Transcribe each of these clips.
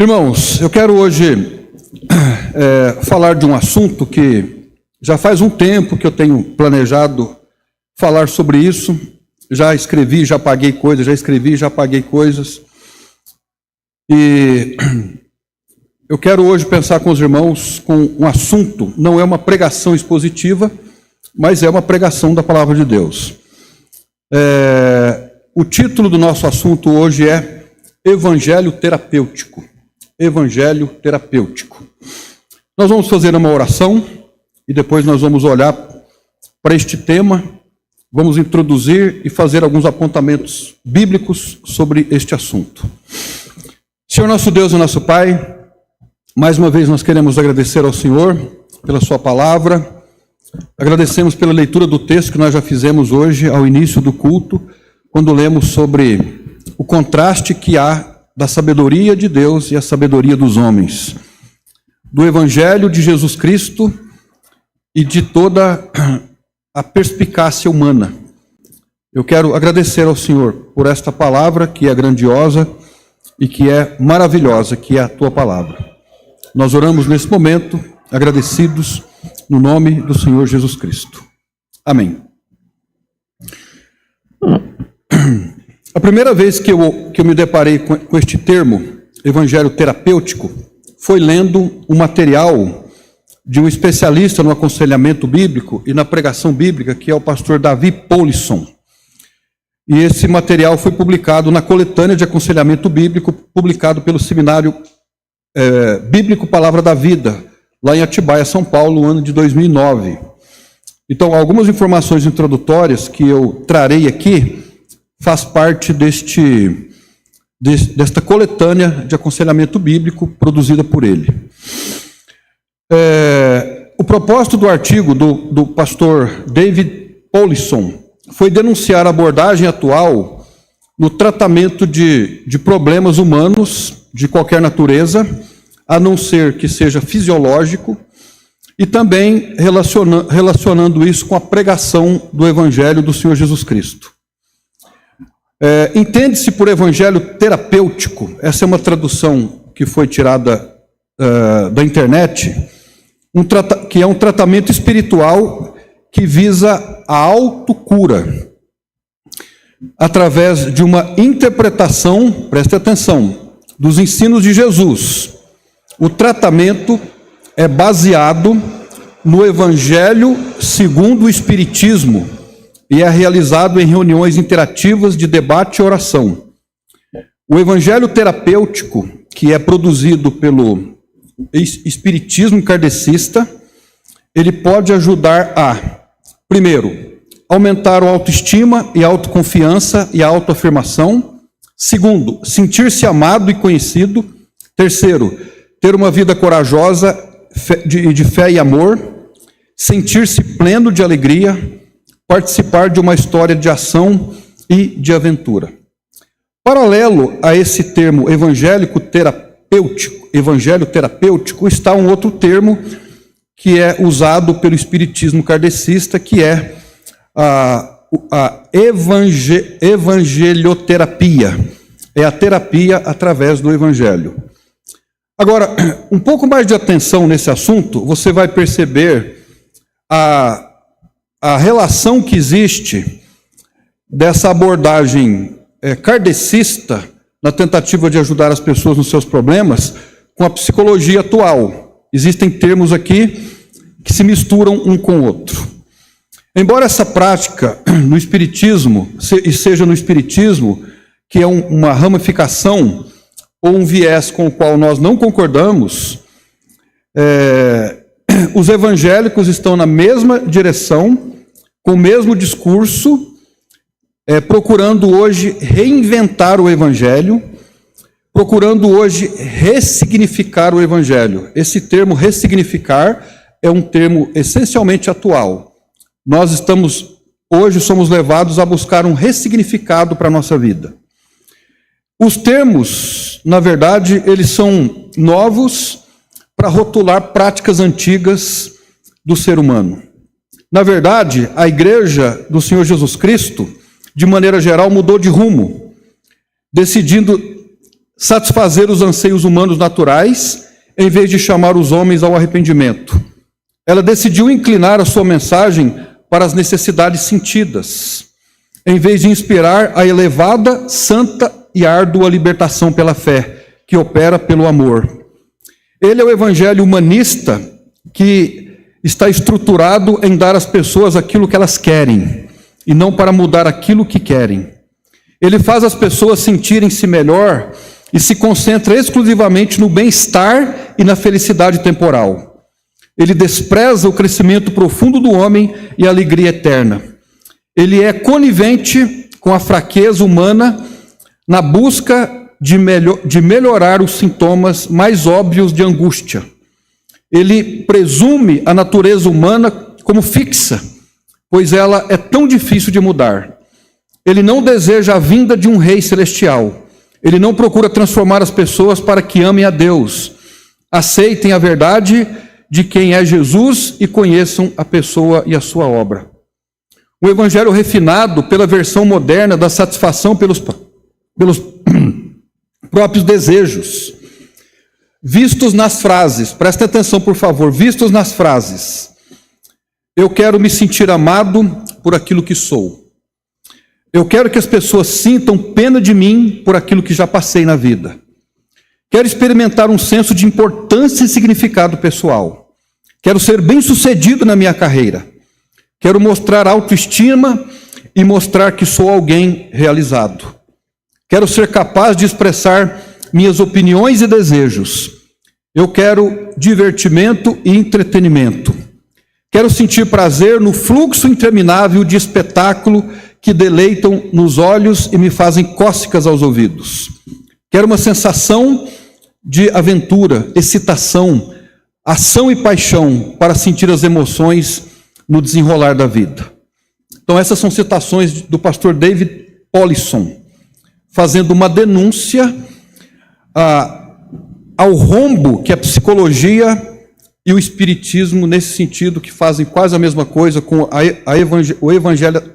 Irmãos, eu quero hoje falar de um assunto que já faz um tempo que eu tenho planejado falar sobre isso. Já escrevi, já apaguei coisas, já escrevi, já apaguei coisas. E eu quero hoje pensar com os irmãos com um assunto, não é uma pregação expositiva, mas é uma pregação da palavra de Deus. O título do nosso assunto hoje é Evangelho Terapêutico. Evangelho Terapêutico. Nós vamos fazer uma oração e depois nós vamos olhar para este tema, vamos introduzir e fazer alguns apontamentos bíblicos sobre este assunto. Senhor nosso Deus e nosso Pai, mais uma vez nós queremos agradecer ao Senhor pela sua palavra, agradecemos pela leitura do texto que nós já fizemos hoje ao início do culto, quando lemos sobre o contraste que há da sabedoria de Deus e a sabedoria dos homens, do Evangelho de Jesus Cristo e de toda a perspicácia humana. Eu quero agradecer ao Senhor por esta palavra que é grandiosa e que é maravilhosa, que é a tua palavra. Nós oramos nesse momento, agradecidos, no nome do Senhor Jesus Cristo. Amém. A primeira vez que eu me deparei com este termo, evangelho terapêutico, foi lendo um material de um especialista no aconselhamento bíblico e na pregação bíblica, que é o pastor Davi Powlison. E esse material foi publicado na coletânea de aconselhamento bíblico, publicado pelo Seminário Bíblico Palavra da Vida, lá em Atibaia, São Paulo, no ano de 2009. Então, algumas informações introdutórias que eu trarei aqui faz parte desta coletânea de aconselhamento bíblico produzida por ele. O propósito do artigo do pastor David Powlison foi denunciar a abordagem atual no tratamento de problemas humanos de qualquer natureza, a não ser que seja fisiológico, e também relacionando isso com a pregação do Evangelho do Senhor Jesus Cristo. Entende-se por evangelho terapêutico, essa é uma tradução que foi tirada da internet, que é um tratamento espiritual que visa a autocura, através de uma interpretação, preste atenção, dos ensinos de Jesus. O tratamento é baseado no Evangelho segundo o Espiritismo, e é realizado em reuniões interativas de debate e oração. O evangelho terapêutico, que é produzido pelo espiritismo kardecista, ele pode ajudar a, primeiro, aumentar a autoestima e a autoconfiança e a autoafirmação. Segundo, sentir-se amado e conhecido. Terceiro, ter uma vida corajosa de fé e amor. Sentir-se pleno de alegria. Participar de uma história de ação e de aventura. Paralelo a esse termo evangelho terapêutico, está um outro termo que é usado pelo espiritismo kardecista, que é a evangelioterapia. É a terapia através do evangelho. Agora, um pouco mais de atenção nesse assunto, você vai perceber a relação que existe dessa abordagem kardecista na tentativa de ajudar as pessoas nos seus problemas com a psicologia atual. Existem termos aqui que se misturam um com o outro. Embora essa prática no espiritismo, e seja no espiritismo, que é uma ramificação ou um viés com o qual nós não concordamos, os evangélicos estão na mesma direção, com o mesmo discurso, procurando hoje reinventar o evangelho, procurando hoje ressignificar o evangelho. Esse termo ressignificar é um termo essencialmente atual. Nós hoje somos levados a buscar um ressignificado para a nossa vida. Os termos, na verdade, eles são novos para rotular práticas antigas do ser humano. Na verdade, a igreja do Senhor Jesus Cristo, de maneira geral, mudou de rumo, decidindo satisfazer os anseios humanos naturais, em vez de chamar os homens ao arrependimento. Ela decidiu inclinar a sua mensagem para as necessidades sentidas, em vez de inspirar a elevada, santa e árdua libertação pela fé, que opera pelo amor. Ele é o evangelho humanista que está estruturado em dar às pessoas aquilo que elas querem, e não para mudar aquilo que querem. Ele faz as pessoas sentirem-se melhor e se concentra exclusivamente no bem-estar e na felicidade temporal. Ele despreza o crescimento profundo do homem e a alegria eterna. Ele é conivente com a fraqueza humana na busca de melhorar os sintomas mais óbvios de angústia. Ele presume a natureza humana como fixa, pois ela é tão difícil de mudar. Ele não deseja a vinda de um rei celestial. Ele não procura transformar as pessoas para que amem a Deus, aceitem a verdade de quem é Jesus e conheçam a pessoa e a sua obra. O evangelho refinado pela versão moderna da satisfação pelos próprios desejos, vistos nas frases, presta atenção por favor, vistos nas frases: eu quero me sentir amado por aquilo que sou. Eu quero que as pessoas sintam pena de mim por aquilo que já passei na vida. Quero experimentar um senso de importância e significado pessoal. Quero ser bem-sucedido na minha carreira. Quero mostrar autoestima e mostrar que sou alguém realizado. Quero ser capaz de expressar minhas opiniões e desejos. Eu quero divertimento e entretenimento. Quero sentir prazer no fluxo interminável de espetáculo que deleitam nos olhos e me fazem cócegas aos ouvidos. Quero uma sensação de aventura, excitação, ação e paixão para sentir as emoções no desenrolar da vida. Então essas são citações do pastor David Powlison, fazendo uma denúncia ao rombo que a psicologia e o espiritismo, nesse sentido, que fazem quase a mesma coisa com a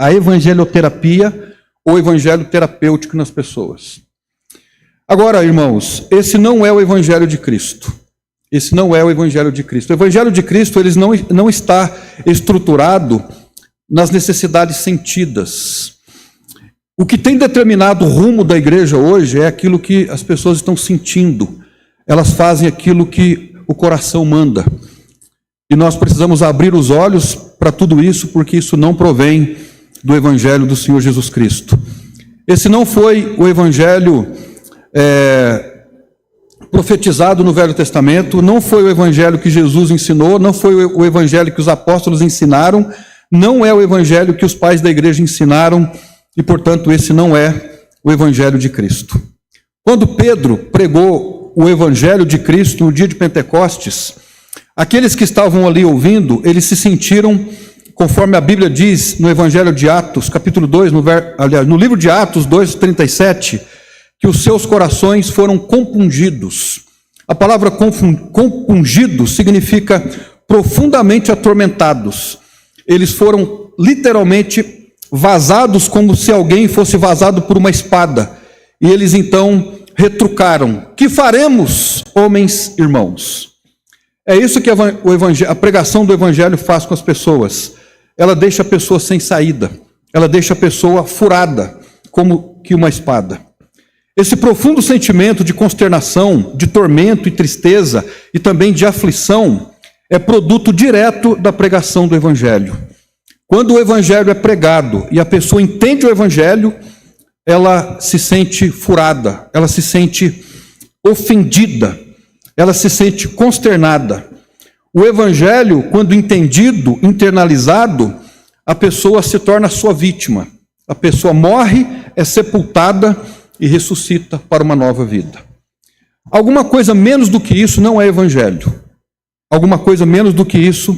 evangelioterapia ou evangelho terapêutico nas pessoas. Agora, irmãos, esse não é o evangelho de Cristo. Esse não é o evangelho de Cristo. O evangelho de Cristo ele não está estruturado nas necessidades sentidas. O que tem determinado o rumo da igreja hoje é aquilo que as pessoas estão sentindo. Elas fazem aquilo que o coração manda. E nós precisamos abrir os olhos para tudo isso, porque isso não provém do evangelho do Senhor Jesus Cristo. Esse não foi o evangelho profetizado no Velho Testamento, não foi o evangelho que Jesus ensinou, não foi o evangelho que os apóstolos ensinaram, não é o evangelho que os pais da igreja ensinaram, e portanto esse não é o evangelho de Cristo. Quando Pedro pregou o evangelho de Cristo no dia de Pentecostes, aqueles que estavam ali ouvindo, eles se sentiram, conforme a Bíblia diz no Evangelho de Atos, capítulo 2, no livro de Atos 2:37, que os seus corações foram compungidos. A palavra compungido significa profundamente atormentados. Eles foram literalmente vazados, como se alguém fosse vazado por uma espada. E eles então retrucaram: que faremos, homens irmãos? É isso que a pregação do evangelho faz com as pessoas. Ela deixa a pessoa sem saída. Ela deixa a pessoa furada, como que uma espada. Esse profundo sentimento de consternação, de tormento e tristeza, e também de aflição, é produto direto da pregação do evangelho. Quando o evangelho é pregado e a pessoa entende o evangelho, ela se sente furada, ela se sente ofendida, ela se sente consternada. O evangelho, quando entendido, internalizado, a pessoa se torna sua vítima. A pessoa morre, é sepultada e ressuscita para uma nova vida. Alguma coisa menos do que isso não é evangelho. Alguma coisa menos do que isso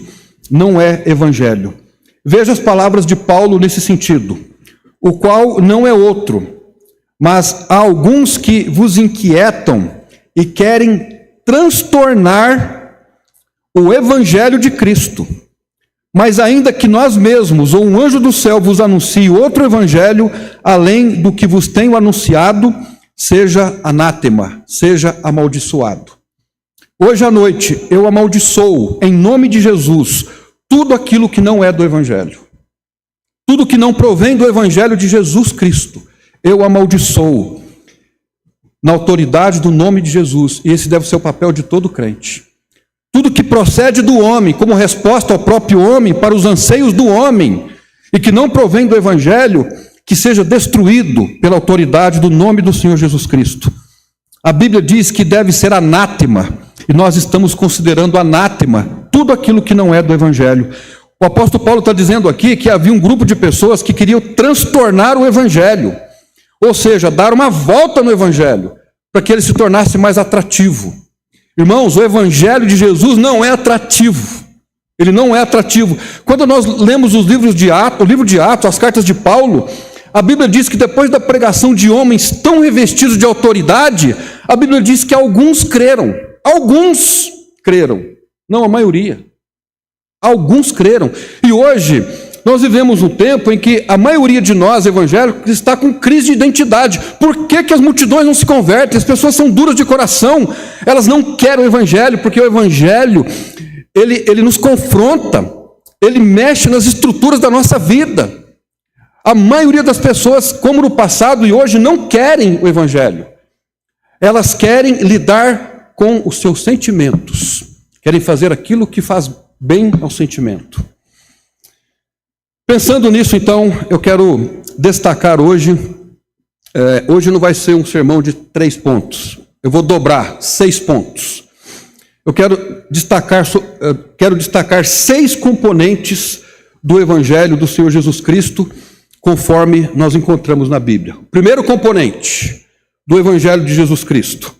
não é evangelho. Veja as palavras de Paulo nesse sentido: o qual não é outro, mas há alguns que vos inquietam e querem transtornar o evangelho de Cristo. Mas ainda que nós mesmos, ou um anjo do céu, vos anuncie outro evangelho, além do que vos tenho anunciado, seja anátema, seja amaldiçoado. Hoje à noite eu amaldiçoo, em nome de Jesus, tudo aquilo que não é do Evangelho. Tudo que não provém do Evangelho de Jesus Cristo, eu amaldiçoo na autoridade do nome de Jesus. E esse deve ser o papel de todo crente. Tudo que procede do homem, como resposta ao próprio homem, para os anseios do homem, e que não provém do Evangelho, que seja destruído pela autoridade do nome do Senhor Jesus Cristo. A Bíblia diz que deve ser anátema, e nós estamos considerando anátema tudo aquilo que não é do Evangelho. O apóstolo Paulo está dizendo aqui que havia um grupo de pessoas que queriam transtornar o Evangelho, ou seja, dar uma volta no Evangelho, para que ele se tornasse mais atrativo. Irmãos, o Evangelho de Jesus não é atrativo. Ele não é atrativo. Quando nós lemos os livros de Atos, o livro de Atos, as cartas de Paulo, a Bíblia diz que depois da pregação de homens tão revestidos de autoridade, a Bíblia diz que alguns creram. Alguns creram, não a maioria. Alguns creram. E hoje nós vivemos um tempo em que a maioria de nós evangélicos está com crise de identidade. Por que as multidões não se convertem? As pessoas são duras de coração. Elas não querem o Evangelho, porque o Evangelho ele nos confronta. Ele mexe nas estruturas da nossa vida. A maioria das pessoas, como no passado e hoje, não querem o Evangelho. Elas querem lidar com os seus sentimentos. Querem fazer aquilo que faz bem ao sentimento. Pensando nisso, então, eu quero destacar hoje, hoje não vai ser um sermão de 3 pontos, eu vou dobrar 6 pontos. Eu quero destacar 6 componentes do Evangelho do Senhor Jesus Cristo, conforme nós encontramos na Bíblia. O primeiro componente do Evangelho de Jesus Cristo.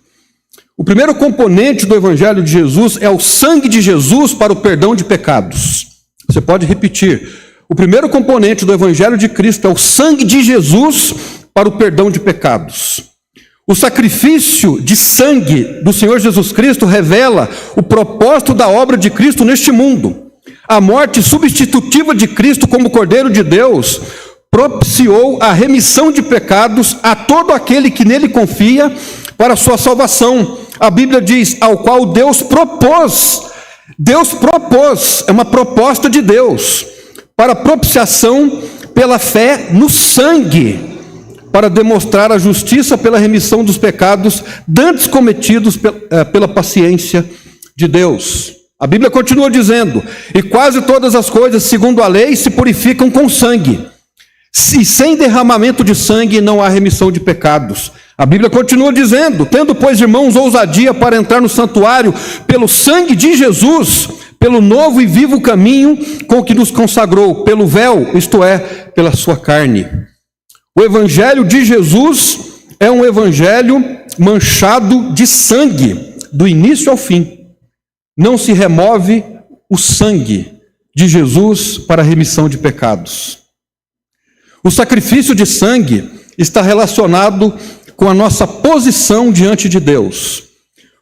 O primeiro componente do Evangelho de Jesus é o sangue de Jesus para o perdão de pecados. Você pode repetir. O primeiro componente do Evangelho de Cristo é o sangue de Jesus para o perdão de pecados. O sacrifício de sangue do Senhor Jesus Cristo revela o propósito da obra de Cristo neste mundo. A morte substitutiva de Cristo como Cordeiro de Deus propiciou a remissão de pecados a todo aquele que nele confia para a sua salvação. A Bíblia diz, ao qual Deus propôs, é uma proposta de Deus, para propiciação pela fé no sangue, para demonstrar a justiça pela remissão dos pecados dantes cometidos pela paciência de Deus. A Bíblia continua dizendo, e quase todas as coisas, segundo a lei, se purificam com sangue, e sem derramamento de sangue não há remissão de pecados. A Bíblia continua dizendo, tendo, pois, irmãos, ousadia para entrar no santuário pelo sangue de Jesus, pelo novo e vivo caminho com que nos consagrou, pelo véu, isto é, pela sua carne. O Evangelho de Jesus é um evangelho manchado de sangue, do início ao fim. Não se remove o sangue de Jesus para a remissão de pecados. O sacrifício de sangue está relacionado com a nossa posição diante de Deus.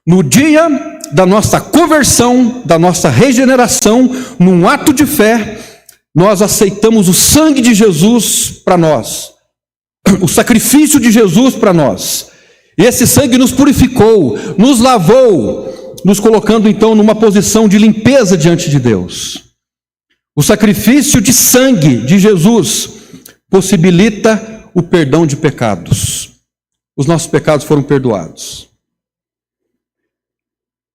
No dia da nossa conversão, da nossa regeneração, num ato de fé, nós aceitamos o sangue de Jesus para nós, o sacrifício de Jesus para nós. E esse sangue nos purificou, nos lavou, nos colocando então numa posição de limpeza diante de Deus. O sacrifício de sangue de Jesus possibilita o perdão de pecados. Os nossos pecados foram perdoados.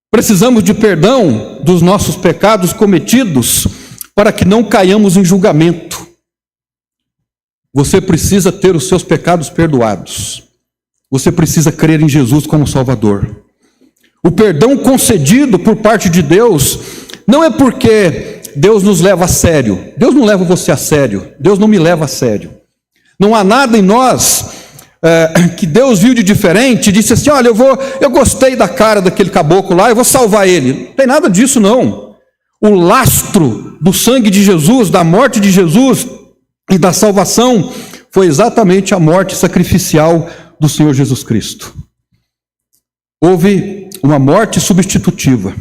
Precisamos de perdão dos nossos pecados cometidos para que não caiamos em julgamento. Você precisa ter os seus pecados perdoados. Você precisa crer em Jesus como Salvador. O perdão concedido por parte de Deus não é porque Deus nos leva a sério. Deus não leva você a sério. Deus não me leva a sério. Não há nada em nós que Deus viu de diferente e disse assim, olha, eu gostei da cara daquele caboclo lá, eu vou salvar ele. Não tem nada disso não. O lastro do sangue de Jesus, da morte de Jesus e da salvação foi exatamente a morte sacrificial do Senhor Jesus Cristo. Houve uma morte substitutiva.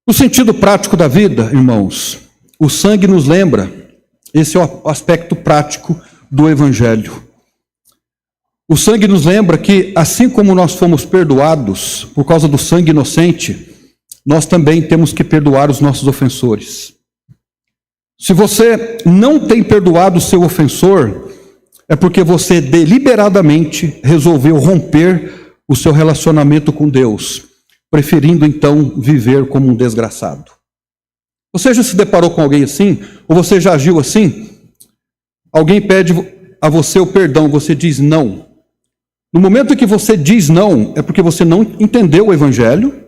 No sentido prático da vida, irmãos, o sangue nos lembra, esse é o aspecto prático do Evangelho. O sangue nos lembra que, assim como nós fomos perdoados por causa do sangue inocente, nós também temos que perdoar os nossos ofensores. Se você não tem perdoado o seu ofensor, é porque você deliberadamente resolveu romper o seu relacionamento com Deus, preferindo então viver como um desgraçado. Você já se deparou com alguém assim? Ou você já agiu assim? Alguém pede a você o perdão, você diz não. No momento em que você diz não, é porque você não entendeu o Evangelho,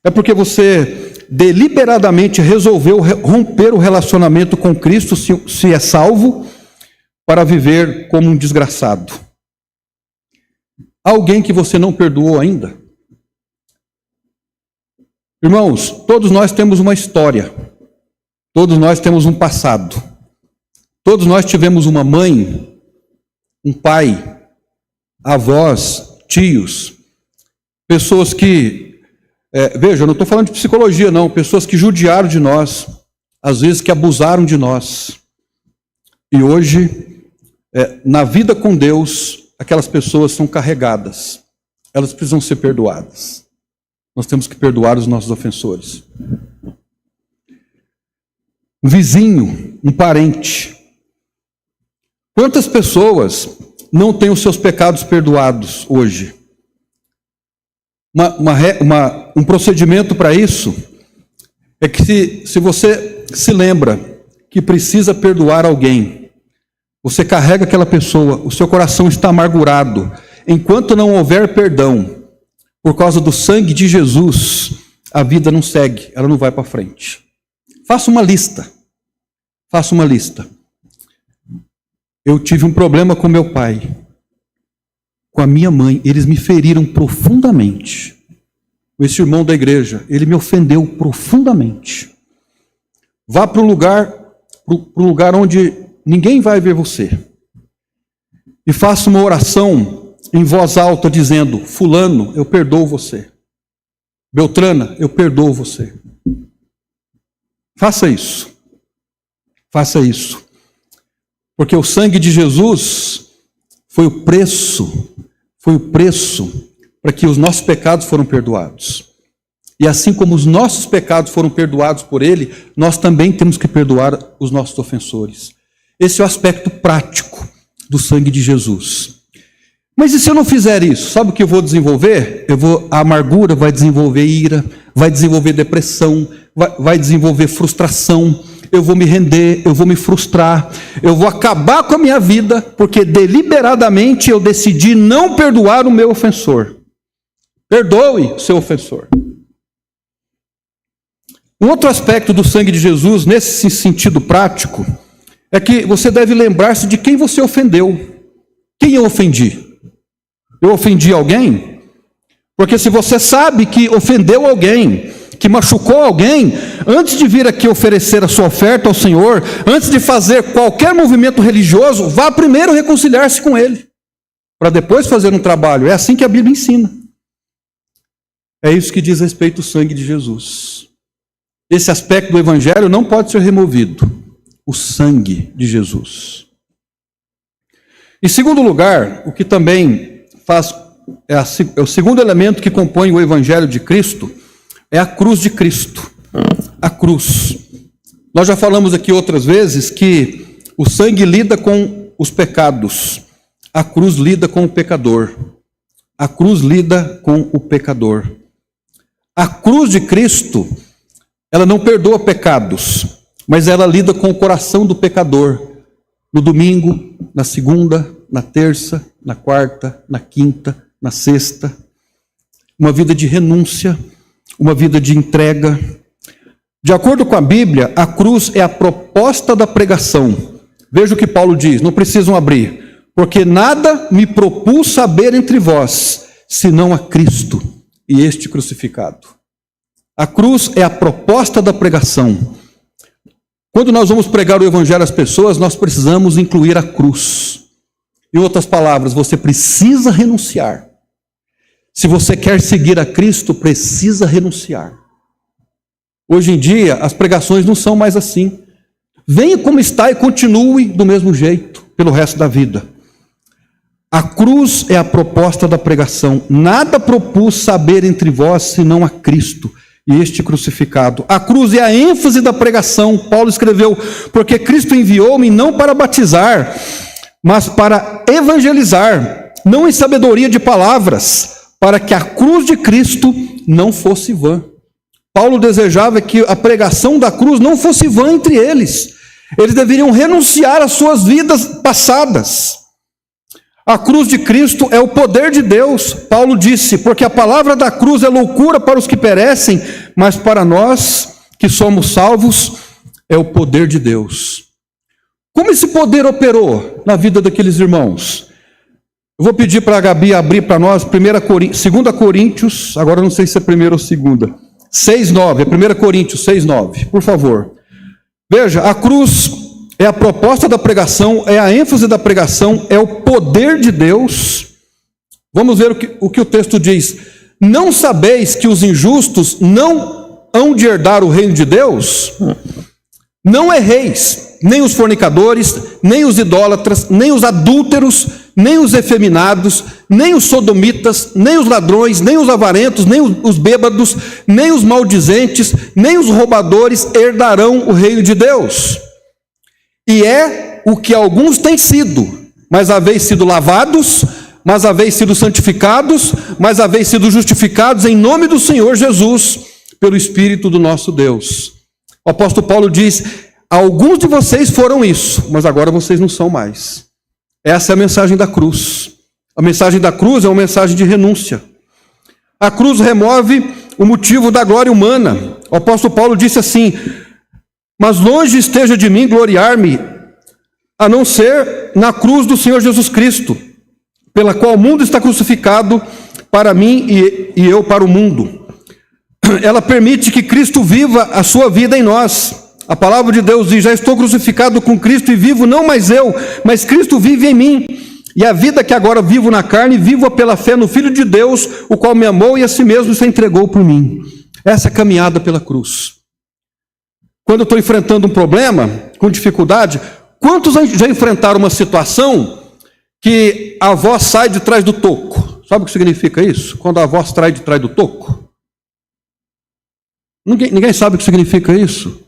é porque você deliberadamente resolveu romper o relacionamento com Cristo, se é salvo, para viver como um desgraçado. Alguém que você não perdoou ainda? Irmãos, todos nós temos uma história, todos nós temos um passado, todos nós tivemos uma mãe, um pai, avós, tios, pessoas que, veja, eu não estou falando de psicologia não, pessoas que judiaram de nós, às vezes que abusaram de nós, e hoje, na vida com Deus, aquelas pessoas são carregadas, elas precisam ser perdoadas. Nós temos que perdoar os nossos ofensores. Um vizinho, um parente. Quantas pessoas não têm os seus pecados perdoados hoje? Um procedimento para isso é que se você se lembra que precisa perdoar alguém, você carrega aquela pessoa, o seu coração está amargurado. Enquanto não houver perdão, por causa do sangue de Jesus, a vida não segue, ela não vai para frente. Faça uma lista. Faça uma lista. Eu tive um problema com meu pai, com a minha mãe, eles me feriram profundamente. Esse irmão da igreja, ele me ofendeu profundamente. Vá para o lugar onde ninguém vai ver você. E faça uma oração em voz alta, dizendo: fulano, eu perdoo você. Beltrana, eu perdoo você. Faça isso. Faça isso. Porque o sangue de Jesus foi o preço para que os nossos pecados foram perdoados. E assim como os nossos pecados foram perdoados por Ele, nós também temos que perdoar os nossos ofensores. Esse é o aspecto prático do sangue de Jesus. Mas e se eu não fizer isso? Sabe o que eu vou desenvolver? A amargura vai desenvolver ira, vai desenvolver depressão, vai desenvolver frustração, eu vou me render, eu vou me frustrar, eu vou acabar com a minha vida, porque deliberadamente eu decidi não perdoar o meu ofensor. Perdoe o seu ofensor. Um outro aspecto do sangue de Jesus, nesse sentido prático, é que você deve lembrar-se de quem você ofendeu. Quem eu ofendi? Eu ofendi alguém? Porque se você sabe que ofendeu alguém, que machucou alguém, antes de vir aqui oferecer a sua oferta ao Senhor, antes de fazer qualquer movimento religioso, vá primeiro reconciliar-se com ele, para depois fazer um trabalho. É assim que a Bíblia ensina. É isso que diz respeito ao sangue de Jesus. Esse aspecto do Evangelho não pode ser removido. O sangue de Jesus. Em segundo lugar, o que também é o segundo elemento que compõe o Evangelho de Cristo, é a cruz de Cristo. A cruz. Nós já falamos aqui outras vezes que o sangue lida com os pecados, a cruz lida com o pecador. A cruz lida com o pecador. A cruz de Cristo, ela não perdoa pecados, mas ela lida com o coração do pecador. No domingo, na segunda, na terça, na quarta, na quinta, na sexta. Uma vida de renúncia, uma vida de entrega. De acordo com a Bíblia, a cruz é a proposta da pregação. Veja o que Paulo diz, não precisam abrir. Porque nada me propus saber entre vós, senão a Cristo e este crucificado. A cruz é a proposta da pregação. Quando nós vamos pregar o Evangelho às pessoas, nós precisamos incluir a cruz. Em outras palavras, você precisa renunciar. Se você quer seguir a Cristo, precisa renunciar. Hoje em dia, as pregações não são mais assim. Venha como está e continue do mesmo jeito, pelo resto da vida. A cruz é a proposta da pregação. Nada propus saber entre vós, senão a Cristo e este crucificado. A cruz é a ênfase da pregação. Paulo escreveu, porque Cristo enviou-me não para batizar, mas para evangelizar, não em sabedoria de palavras, para que a cruz de Cristo não fosse vã. Paulo desejava que a pregação da cruz não fosse vã entre eles. Eles deveriam renunciar às suas vidas passadas. A cruz de Cristo é o poder de Deus. Paulo disse, porque a palavra da cruz é loucura para os que perecem, mas para nós que somos salvos é o poder de Deus. Como esse poder operou na vida daqueles irmãos? Eu vou pedir para a Gabi abrir para nós 2 Coríntios, agora não sei se é 1 ou 2, 6:9, é 1 Coríntios 6:9, por favor. Veja, a cruz é a proposta da pregação, é a ênfase da pregação, é o poder de Deus. Vamos ver o que o texto diz. Não sabeis que os injustos não hão de herdar o reino de Deus? Não erreis, nem os fornicadores, nem os idólatras, nem os adúlteros, nem os efeminados, nem os sodomitas, nem os ladrões, nem os avarentos, nem os bêbados, nem os maldizentes, nem os roubadores herdarão o reino de Deus. E é o que alguns têm sido, mas haveis sido lavados, mas haveis sido santificados, mas haveis sido justificados em nome do Senhor Jesus, pelo Espírito do nosso Deus. O apóstolo Paulo diz, alguns de vocês foram isso, mas agora vocês não são mais. Essa é a mensagem da cruz. A mensagem da cruz é uma mensagem de renúncia. A cruz remove o motivo da glória humana. O apóstolo Paulo disse assim, mas longe esteja de mim gloriar-me, a não ser na cruz do Senhor Jesus Cristo, pela qual o mundo está crucificado para mim e eu para o mundo. Ela permite que Cristo viva a sua vida em nós. A palavra de Deus diz, já estou crucificado com Cristo e vivo, não mais eu, mas Cristo vive em mim. E a vida que agora vivo na carne, vivo pela fé no Filho de Deus, o qual me amou e a si mesmo se entregou por mim. Essa é a caminhada pela cruz. Quando eu estou enfrentando um problema, com dificuldade, quantos já enfrentaram uma situação que a voz sai de trás do toco? Sabe o que significa isso? Quando a voz sai de trás do toco? Ninguém sabe o que significa isso?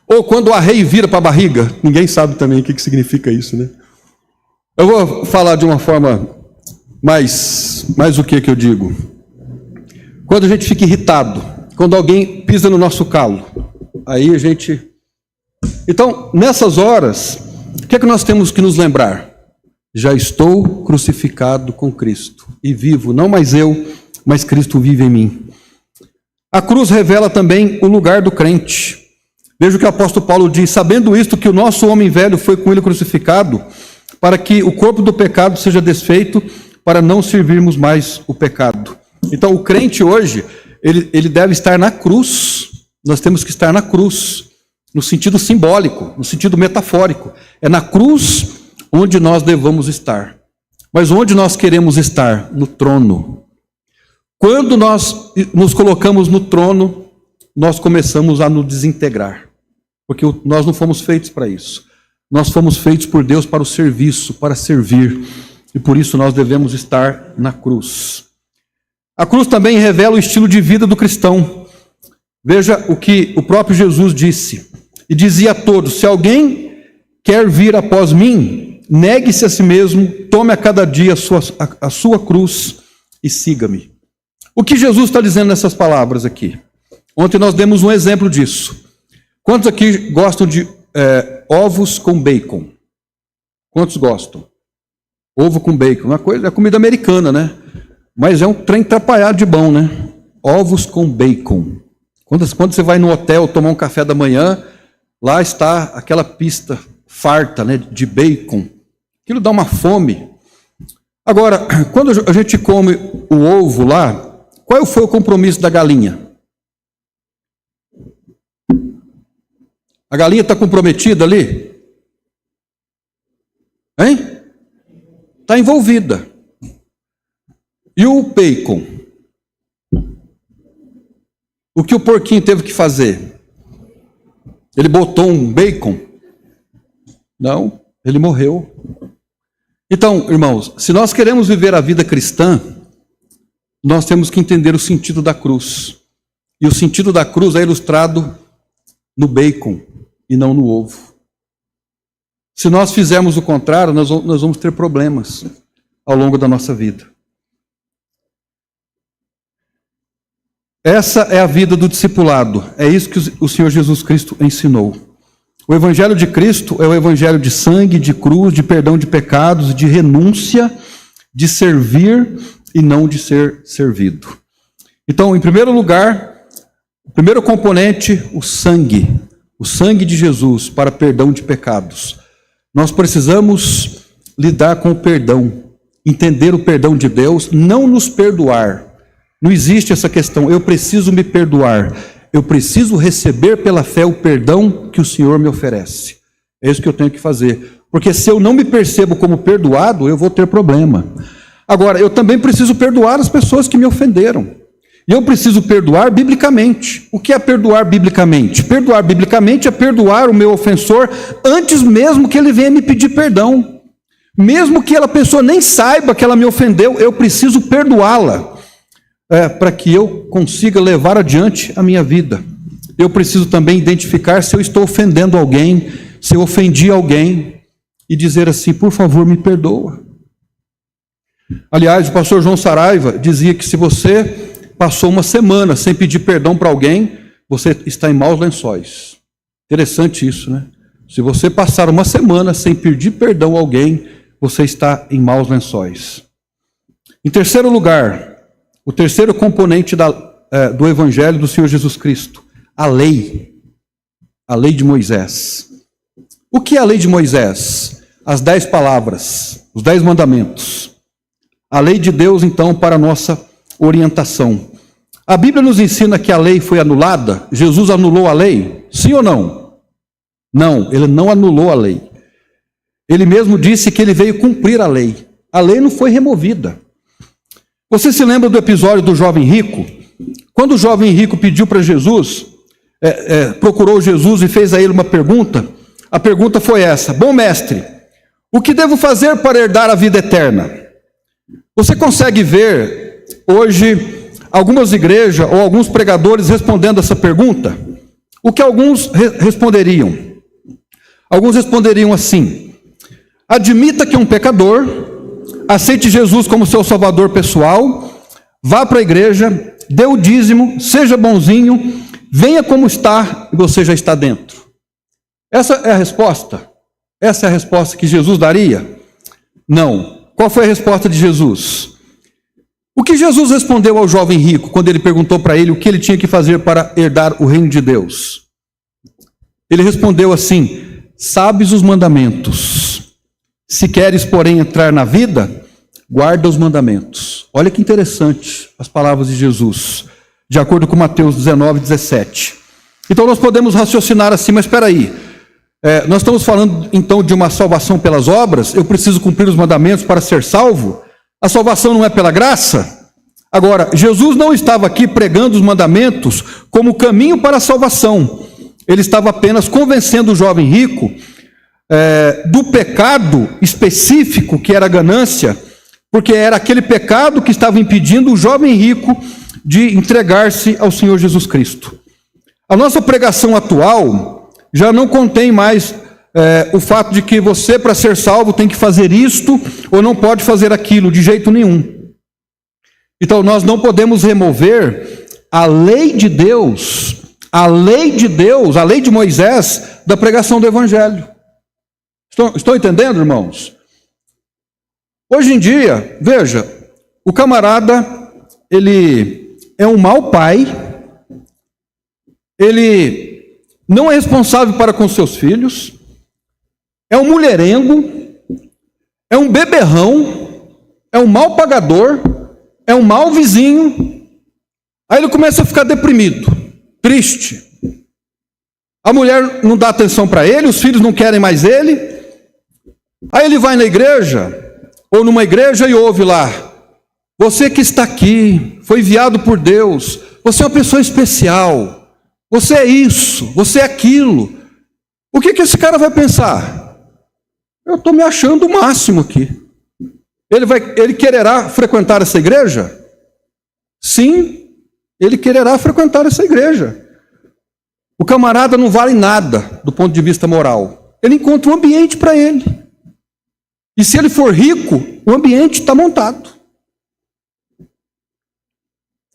Ou quando o arreio vira para a barriga? Ninguém sabe também o que significa isso, né? Eu vou falar de uma forma mais o que eu digo? Quando a gente fica irritado, quando alguém pisa no nosso calo, aí a gente... Então, nessas horas, o que é que nós temos que nos lembrar? Já estou crucificado com Cristo, e vivo, não mais eu, mas Cristo vive em mim. A cruz revela também o lugar do crente. Veja o que o apóstolo Paulo diz, sabendo isto, que o nosso homem velho foi com ele crucificado, para que o corpo do pecado seja desfeito, para não servirmos mais o pecado. Então, o crente hoje, ele deve estar na cruz. Nós temos que estar na cruz, no sentido simbólico, no sentido metafórico. É na cruz onde nós devemos estar. Mas onde nós queremos estar? No trono. Quando nós nos colocamos no trono, nós começamos a nos desintegrar. Porque nós não fomos feitos para isso. Nós fomos feitos por Deus para o serviço, para servir. E por isso nós devemos estar na cruz. A cruz também revela o estilo de vida do cristão. Veja o que o próprio Jesus disse. E dizia a todos, se alguém quer vir após mim, negue-se a si mesmo, tome a cada dia a sua cruz e siga-me. O que Jesus está dizendo nessas palavras aqui? Ontem nós demos um exemplo disso. Quantos aqui gostam de ovos com bacon? Quantos gostam? Ovo com bacon, uma coisa, é comida americana, né? Mas é um trem atrapalhado de bom, né? Ovos com bacon. Quando você vai no hotel tomar um café da manhã, lá está aquela pista farta, né, de bacon. Aquilo dá uma fome. Agora, quando a gente come o ovo lá, qual foi o compromisso da galinha? A galinha está comprometida ali? Hein? Está envolvida. E o bacon? O que o porquinho teve que fazer? Ele botou um bacon? Não, ele morreu. Então, irmãos, se nós queremos viver a vida cristã, nós temos que entender o sentido da cruz. E o sentido da cruz é ilustrado no bacon e não no ovo. Se nós fizermos o contrário, nós vamos ter problemas ao longo da nossa vida. Essa é a vida do discipulado. É isso que o Senhor Jesus Cristo ensinou. O Evangelho de Cristo é o Evangelho de sangue, de cruz, de perdão de pecados, de renúncia, de servir e não de ser servido. Então, em primeiro lugar, o primeiro componente, o sangue de Jesus para perdão de pecados. Nós precisamos lidar com o perdão, entender o perdão de Deus, não nos perdoar. Não existe essa questão, eu preciso me perdoar. Eu preciso receber pela fé o perdão que o Senhor me oferece. É isso que eu tenho que fazer. Porque se eu não me percebo como perdoado, eu vou ter problema. Agora, eu também preciso perdoar as pessoas que me ofenderam. E eu preciso perdoar biblicamente. O que é perdoar biblicamente? Perdoar biblicamente é perdoar o meu ofensor antes mesmo que ele venha me pedir perdão. Mesmo que aquela pessoa nem saiba que ela me ofendeu, eu preciso perdoá-la. Para que eu consiga levar adiante a minha vida. Eu preciso também identificar se eu estou ofendendo alguém, se eu ofendi alguém, e dizer assim, por favor, me perdoa. Aliás, o pastor João Saraiva dizia que se você passou uma semana sem pedir perdão para alguém, você está em maus lençóis. Interessante isso, né? Se você passar uma semana sem pedir perdão a alguém, você está em maus lençóis. Em terceiro lugar, o terceiro componente do Evangelho do Senhor Jesus Cristo, a lei de Moisés. O que é a lei de Moisés? As 10 palavras, os 10 mandamentos. A lei de Deus, então, para a nossa orientação. A Bíblia nos ensina que a lei foi anulada? Jesus anulou a lei? Sim ou não? Não, ele não anulou a lei. Ele mesmo disse que ele veio cumprir a lei. A lei não foi removida. Você se lembra do episódio do jovem rico? Quando o jovem rico pediu para Jesus, procurou Jesus e fez a ele uma pergunta, a pergunta foi essa: bom mestre, o que devo fazer para herdar a vida eterna? Você consegue ver hoje algumas igrejas ou alguns pregadores respondendo essa pergunta? O que alguns responderiam? Alguns responderiam assim: admita que é um pecador, aceite Jesus como seu salvador pessoal, vá para a igreja, dê o dízimo, seja bonzinho, venha como está e você já está dentro. Essa é a resposta? Essa é a resposta que Jesus daria? Não. Qual foi a resposta de Jesus? O que Jesus respondeu ao jovem rico quando ele perguntou para ele o que ele tinha que fazer para herdar o reino de Deus? Ele respondeu assim: sabes os mandamentos. Se queres, porém, entrar na vida, guarda os mandamentos. Olha que interessante as palavras de Jesus, de acordo com Mateus 19:17. Então nós podemos raciocinar assim, mas espera aí, nós estamos falando então de uma salvação pelas obras, eu preciso cumprir os mandamentos para ser salvo? A salvação não é pela graça? Agora, Jesus não estava aqui pregando os mandamentos como caminho para a salvação. Ele estava apenas convencendo o jovem rico do pecado específico que era a ganância, porque era aquele pecado que estava impedindo o jovem rico de entregar-se ao Senhor Jesus Cristo. A nossa pregação atual já não contém mais o fato de que você, para ser salvo, tem que fazer isto ou não pode fazer aquilo, de jeito nenhum. Então nós não podemos remover a lei de Deus, a lei de Moisés, da pregação do Evangelho. Estão entendendo, irmãos? Hoje em dia, veja, o camarada, ele é um mau pai, ele não é responsável para com seus filhos, é um mulherengo, é um beberrão, é um mau pagador, é um mau vizinho. Aí ele começa a ficar deprimido, triste. A mulher não dá atenção para ele, os filhos não querem mais ele. Aí ele vai na igreja, ou numa igreja, e ouve lá: você que está aqui, foi enviado por Deus, você é uma pessoa especial, você é isso, você é aquilo. O que esse cara vai pensar? Eu estou me achando o máximo aqui. Ele quererá frequentar essa igreja? Sim, ele quererá frequentar essa igreja. O camarada não vale nada do ponto de vista moral. Ele encontra um ambiente para ele. E se ele for rico, o ambiente está montado.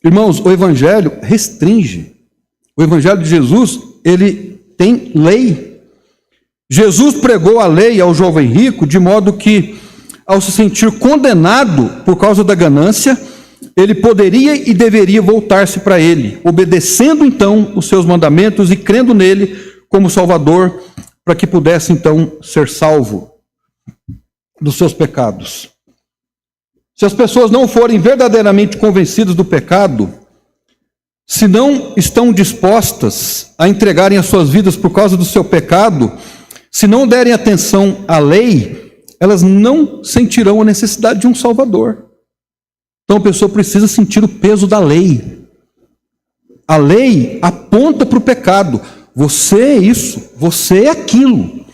Irmãos, o evangelho restringe. O evangelho de Jesus, ele tem lei. Jesus pregou a lei ao jovem rico de modo que, ao se sentir condenado por causa da ganância, ele poderia e deveria voltar-se para ele, obedecendo então os seus mandamentos e crendo nele como Salvador, para que pudesse então ser salvo dos seus pecados. Se as pessoas não forem verdadeiramente convencidas do pecado, se não estão dispostas a entregarem as suas vidas por causa do seu pecado, se não derem atenção à lei, elas não sentirão a necessidade de um Salvador. Então a pessoa precisa sentir o peso da lei. A lei aponta para o pecado. Você é isso, você é aquilo.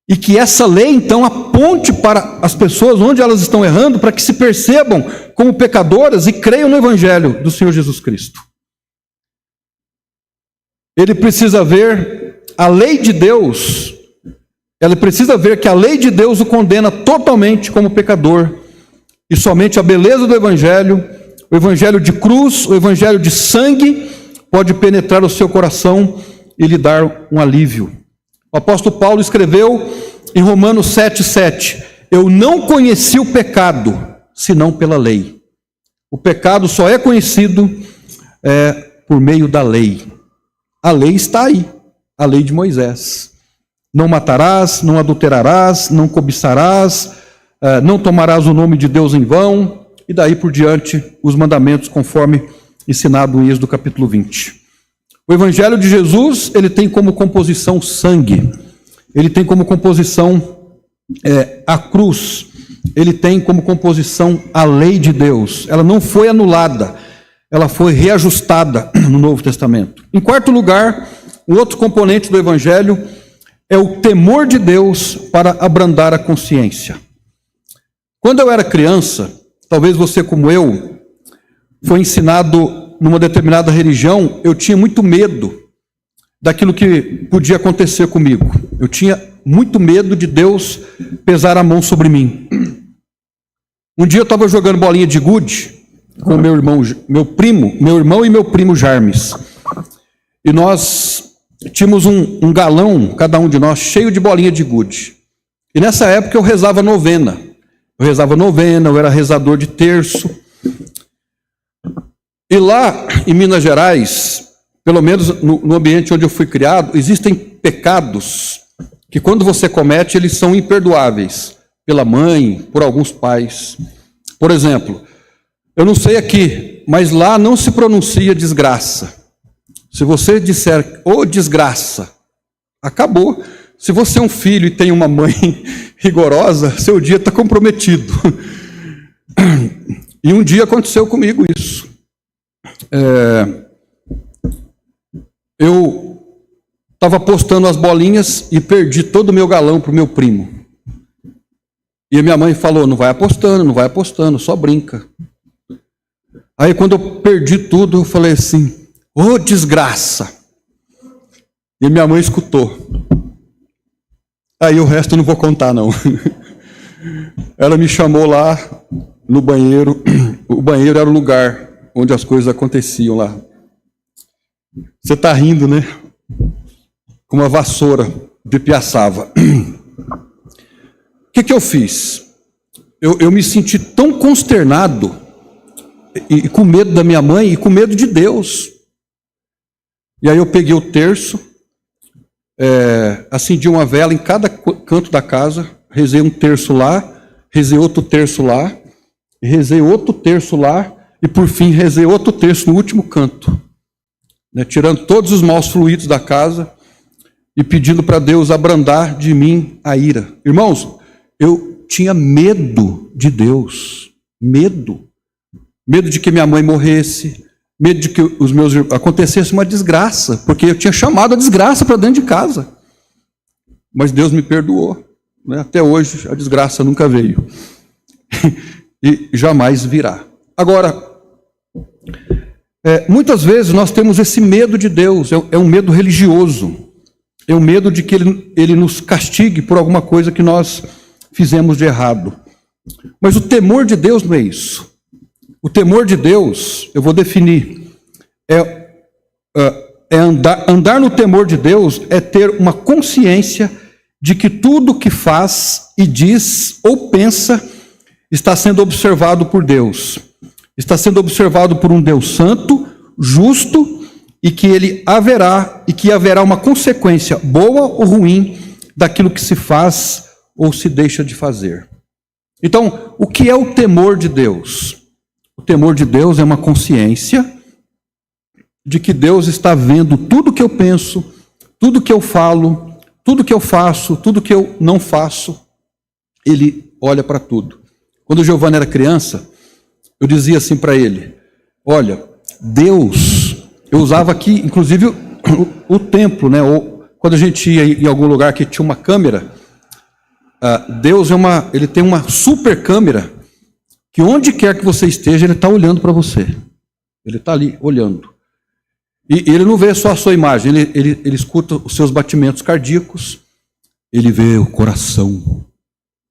E que essa lei então aponte para as pessoas onde elas estão errando, para que se percebam como pecadoras e creiam no Evangelho do Senhor Jesus Cristo. Ele precisa ver a lei de Deus, ela precisa ver que a lei de Deus o condena totalmente como pecador. E somente a beleza do Evangelho, o Evangelho de cruz, o Evangelho de sangue, pode penetrar o seu coração e lhe dar um alívio. O apóstolo Paulo escreveu em Romanos 7,7: eu não conheci o pecado, senão pela lei. O pecado só é conhecido por meio da lei. A lei está aí, a lei de Moisés. Não matarás, não adulterarás, não cobiçarás, não tomarás o nome de Deus em vão, e daí por diante os mandamentos conforme ensinado em Êxodo capítulo 20. O Evangelho de Jesus, ele tem como composição sangue, ele tem como composição a cruz, ele tem como composição a lei de Deus. Ela não foi anulada, ela foi reajustada no Novo Testamento. Em quarto lugar, um outro componente do Evangelho é o temor de Deus para abrandar a consciência. Quando eu era criança, talvez você como eu, foi ensinado numa determinada religião, eu tinha muito medo daquilo que podia acontecer comigo. Eu tinha muito medo de Deus pesar a mão sobre mim. Um dia eu estava jogando bolinha de gude com meu irmão e meu primo Jarmes. E nós tínhamos um galão, cada um de nós, cheio de bolinha de gude. E nessa época eu rezava novena. Eu era rezador de terço. E lá em Minas Gerais, pelo menos no ambiente onde eu fui criado, existem pecados que quando você comete, eles são imperdoáveis. Pela mãe, por alguns pais. Por exemplo, eu não sei aqui, mas lá não se pronuncia desgraça. Se você disser, ô desgraça, acabou. Se você é um filho e tem uma mãe rigorosa, seu dia está comprometido. E um dia aconteceu comigo isso. Eu estava apostando as bolinhas e perdi todo o meu galão para o meu primo. E a minha mãe falou, não vai apostando, só brinca. Aí quando eu perdi tudo, eu falei assim, ô desgraça. E minha mãe escutou. Aí o resto eu não vou contar, não. Ela me chamou lá no banheiro. O banheiro era o lugar onde as coisas aconteciam lá. Você está rindo, né? Com uma vassoura de piaçava. O que eu fiz? Eu me senti tão consternado, e com medo da minha mãe, e com medo de Deus. E aí eu peguei o terço, acendi uma vela em cada canto da casa, rezei um terço lá, rezei outro terço lá, rezei outro terço lá, e por fim rezei outro terço no último canto, né, tirando todos os maus fluidos da casa e pedindo para Deus abrandar de mim a ira. Irmãos, eu tinha medo de Deus, medo de que minha mãe morresse, medo de que acontecesse uma desgraça, porque eu tinha chamado a desgraça para dentro de casa. Mas Deus me perdoou, né? Até hoje a desgraça nunca veio. e jamais virá. Agora, muitas vezes nós temos esse medo de Deus, é um medo religioso, é um medo de que ele nos castigue por alguma coisa que nós fizemos de errado. Mas o temor de Deus não é isso. O temor de Deus, eu vou definir, andar no temor de Deus é ter uma consciência de que tudo que faz e diz ou pensa está sendo observado por Deus. Está sendo observado por um Deus santo, justo, e que haverá uma consequência boa ou ruim daquilo que se faz ou se deixa de fazer. Então, o que é o temor de Deus? O temor de Deus é uma consciência de que Deus está vendo tudo que eu penso, tudo que eu falo, tudo que eu faço, tudo que eu não faço. Ele olha para tudo. Quando o Giovanni era criança, eu dizia assim para ele: olha, Deus, eu usava aqui, inclusive, o templo, né? Ou quando a gente ia em algum lugar que tinha uma câmera, Deus ele tem uma super câmera que onde quer que você esteja, ele está olhando para você. Ele está ali olhando. E ele não vê só a sua imagem, ele escuta os seus batimentos cardíacos, ele vê o coração.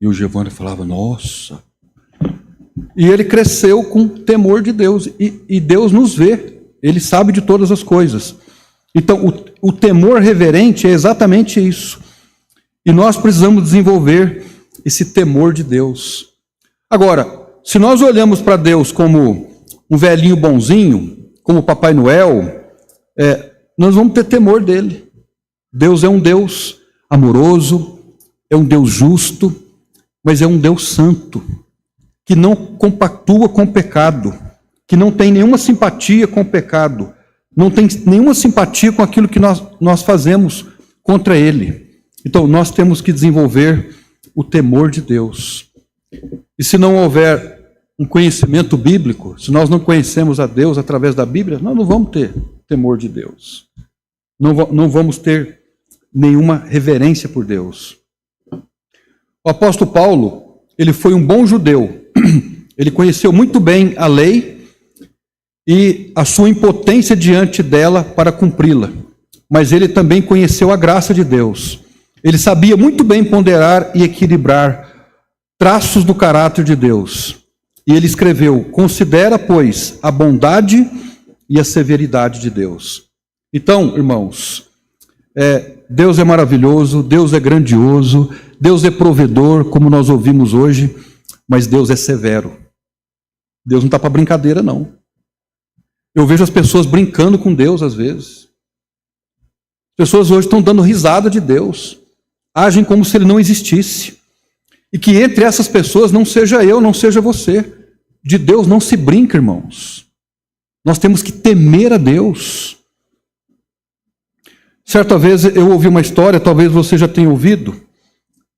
E o Giovanni falava: nossa. E ele cresceu com temor de Deus. E Deus nos vê, ele sabe de todas as coisas. Então, o temor reverente é exatamente isso. E nós precisamos desenvolver esse temor de Deus. Agora, se nós olhamos para Deus como um velhinho bonzinho, como Papai Noel, nós vamos ter temor dele. Deus é um Deus amoroso, é um Deus justo, mas é um Deus santo, que não compactua com o pecado, que não tem nenhuma simpatia com o pecado, não tem nenhuma simpatia com aquilo que nós fazemos contra ele. Então, nós temos que desenvolver o temor de Deus. E se não houver um conhecimento bíblico, se nós não conhecemos a Deus através da Bíblia, nós não vamos ter temor de Deus. Não vamos ter nenhuma reverência por Deus. O apóstolo Paulo, ele foi um bom judeu. Ele conheceu muito bem a lei e a sua impotência diante dela para cumpri-la. Mas ele também conheceu a graça de Deus. Ele sabia muito bem ponderar e equilibrar traços do caráter de Deus. E ele escreveu: considera, pois, a bondade e a severidade de Deus. Então, irmãos, Deus é maravilhoso, Deus é grandioso, Deus é provedor, como nós ouvimos hoje, mas Deus é severo. Deus não está para brincadeira, não. Eu vejo as pessoas brincando com Deus às vezes. As pessoas hoje estão dando risada de Deus, agem como se ele não existisse. E que entre essas pessoas não seja eu, não seja você. De Deus não se brinca, irmãos. Nós temos que temer a Deus. Certa vez eu ouvi uma história, talvez você já tenha ouvido,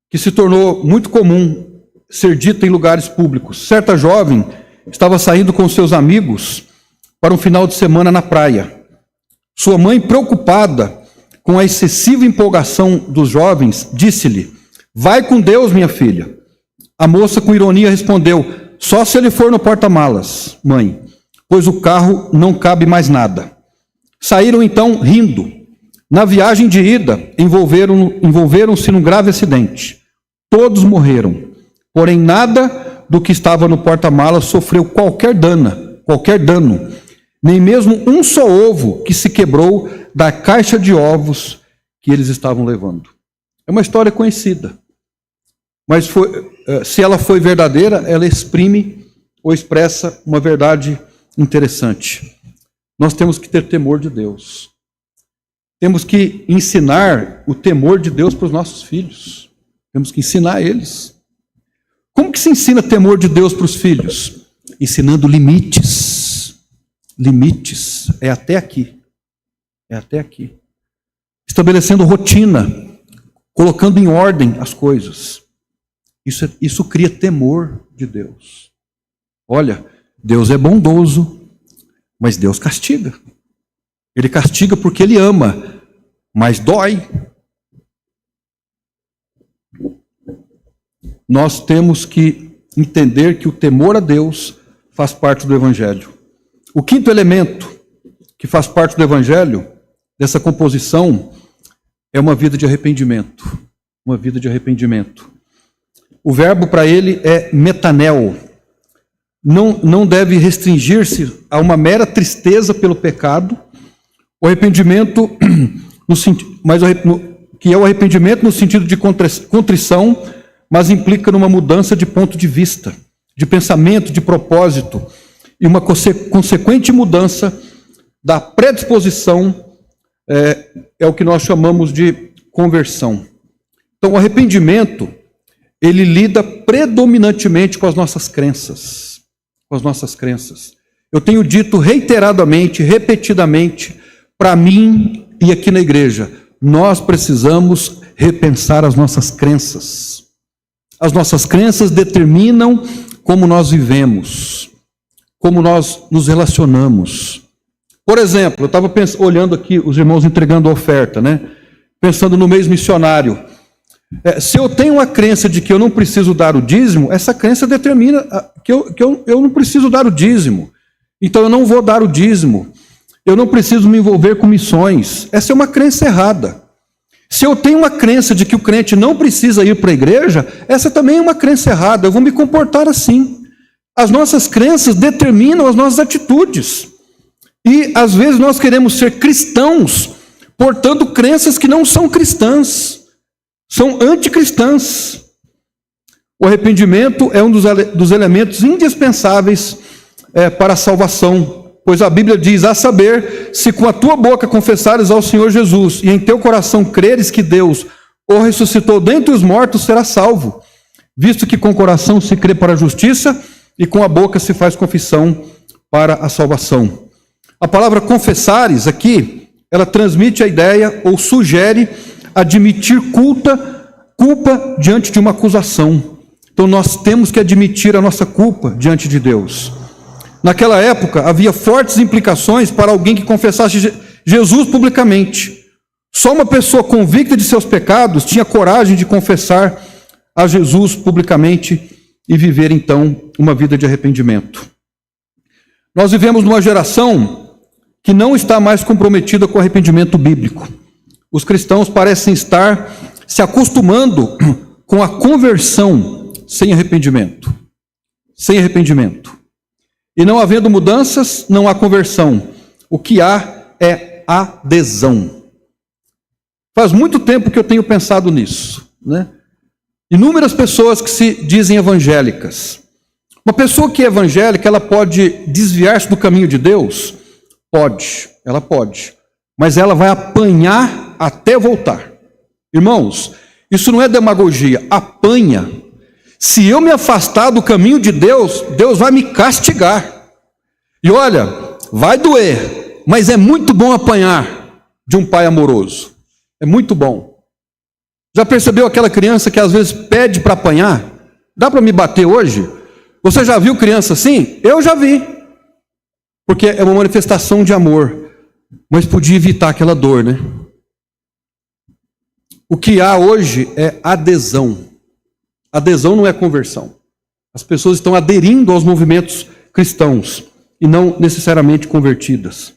que se tornou muito comum ser dita em lugares públicos. Certa jovem estava saindo com seus amigos para um final de semana na praia. Sua mãe, preocupada com a excessiva empolgação dos jovens, disse-lhe: vai com Deus, minha filha. A moça, com ironia, respondeu: só se ele for no porta-malas, mãe, pois o carro não cabe mais nada. Saíram então rindo. Na viagem de ida, envolveram-se num grave acidente. Todos morreram, porém nada do que estava no porta-malas sofreu qualquer dano, nem mesmo um só ovo que se quebrou da caixa de ovos que eles estavam levando. É uma história conhecida, mas se ela foi verdadeira, ela exprime ou expressa uma verdade interessante. Nós temos que ter temor de Deus. Temos que ensinar o temor de Deus para os nossos filhos. Temos que ensinar eles. Como que se ensina temor de Deus para os filhos? Ensinando limites. Limites. É até aqui. É até aqui. Estabelecendo rotina. Colocando em ordem as coisas. Isso cria temor de Deus. Olha, Deus é bondoso, mas Deus castiga. Ele castiga porque ele ama, mas dói. Nós temos que entender que o temor a Deus faz parte do Evangelho. O quinto elemento que faz parte do Evangelho, dessa composição, é uma vida de arrependimento. Uma vida de arrependimento. O verbo para ele é metanel. Não deve restringir-se a uma mera tristeza pelo pecado. O arrependimento, que é o arrependimento no sentido de contrição, mas implica numa mudança de ponto de vista, de pensamento, de propósito, e uma consequente mudança da predisposição, é o que nós chamamos de conversão. Então, o arrependimento, ele lida predominantemente com as nossas crenças. Com as nossas crenças. Eu tenho dito reiteradamente, repetidamente, para mim e aqui na igreja, nós precisamos repensar as nossas crenças. As nossas crenças determinam como nós vivemos, como nós nos relacionamos. Por exemplo, eu estava olhando aqui os irmãos entregando a oferta, né? Pensando no mês missionário. Se eu tenho a crença de que eu não preciso dar o dízimo, essa crença determina que eu não preciso dar o dízimo. Então eu não vou dar o dízimo. Eu não preciso me envolver com missões. Essa é uma crença errada. Se eu tenho uma crença de que o crente não precisa ir para a igreja, essa também é uma crença errada. Eu vou me comportar assim. As nossas crenças determinam as nossas atitudes. E às vezes nós queremos ser cristãos, portando crenças que não são cristãs. São anticristãs. O arrependimento é um dos elementos indispensáveis para a salvação, pois a Bíblia diz, a saber, se com a tua boca confessares ao Senhor Jesus, e em teu coração creres que Deus o ressuscitou dentre os mortos, serás salvo, visto que com o coração se crê para a justiça, e com a boca se faz confissão para a salvação. A palavra confessares aqui, ela transmite a ideia, ou sugere, admitir culpa diante de uma acusação. Então nós temos que admitir a nossa culpa diante de Deus. Naquela época havia fortes implicações para alguém que confessasse Jesus publicamente. Só uma pessoa convicta de seus pecados tinha coragem de confessar a Jesus publicamente e viver então uma vida de arrependimento. Nós vivemos numa geração que não está mais comprometida com o arrependimento bíblico. Os cristãos parecem estar se acostumando com a conversão sem arrependimento. Sem arrependimento. E não havendo mudanças, não há conversão. O que há é adesão. Faz muito tempo que eu tenho pensado nisso, né? Inúmeras pessoas que se dizem evangélicas. Uma pessoa que é evangélica, ela pode desviar-se do caminho de Deus? Pode, ela pode. Mas ela vai apanhar até voltar. Irmãos, isso não é demagogia, apanha. Se eu me afastar do caminho de Deus, Deus vai me castigar. E olha, vai doer, mas é muito bom apanhar de um pai amoroso. É muito bom. Já percebeu aquela criança que às vezes pede para apanhar? Dá para me bater hoje? Você já viu criança assim? Eu já vi. Porque é uma manifestação de amor. Mas podia evitar aquela dor, né? O que há hoje é adesão. Adesão não é conversão. As pessoas estão aderindo aos movimentos cristãos e não necessariamente convertidas.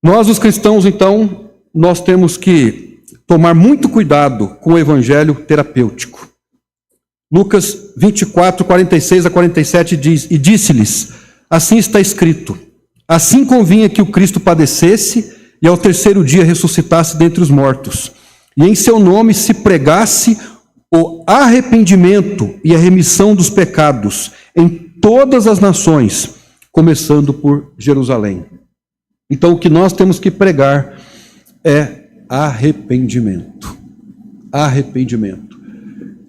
Nós, os cristãos, então, nós temos que tomar muito cuidado com o evangelho terapêutico. Lucas 24, 46 a 47 diz, e disse-lhes, assim está escrito, assim convinha que o Cristo padecesse e ao terceiro dia ressuscitasse dentre os mortos, e em seu nome se pregasse o arrependimento e a remissão dos pecados em todas as nações, começando por Jerusalém. Então o que nós temos que pregar é arrependimento. Arrependimento.